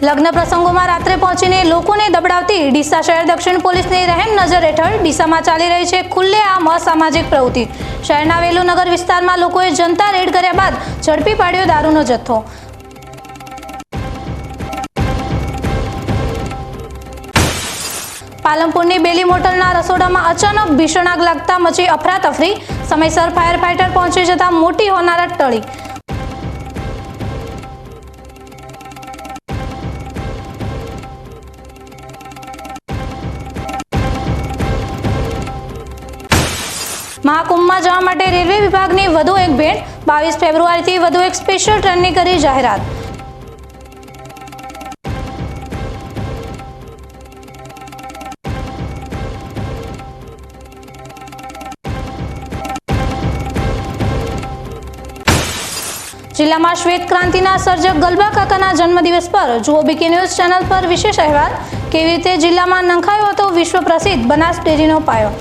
લગ્ન પ્રસંગોમાં રાત્રે પહોંચીને લોકોને દબડાવતી ડીસા શહેર દક્ષિણ પોલીસની રહેમ નજર હેઠળ ડીસામાં ચાલી રહી છે ખુલ્લેઆમ અસામાજિક પ્રવૃત્તિ। શહેરના વેલુનગર વિસ્તારમાં લોકોએ જનતા રેડ કર્યા બાદ ઝડપી પાડ્યો દારૂનો જથ્થો। પાલનપુરની બેલી મોટલના રસોડામાં અચાનક ભીષણ આગ લાગતા મચી અફરાતફરી। સમયસર ફાયર ફાઈટર પહોંચી જતા મોટી હોનારત ટળી। મહાકુંભમાં જવા માટે રેલવે વિભાગની વધુ એક ભેટ। 22 ફેબ્રુઆરીથી વધુ એક સ્પેશિયલ ટ્રેનની કરી જાહેરાત। જિલ્લામાં શ્વેત ક્રાંતિના સર્જક ગલબા કાકાના જન્મદિવસ પર જુઓ બીકે ન્યૂઝ ચેનલ પર વિશેષ અહેવાલ। કેવી રીતે જિલ્લામાં નંખાયો હતો વિશ્વ પ્રસિદ્ધ બનાસ ડેરીનો પાયો।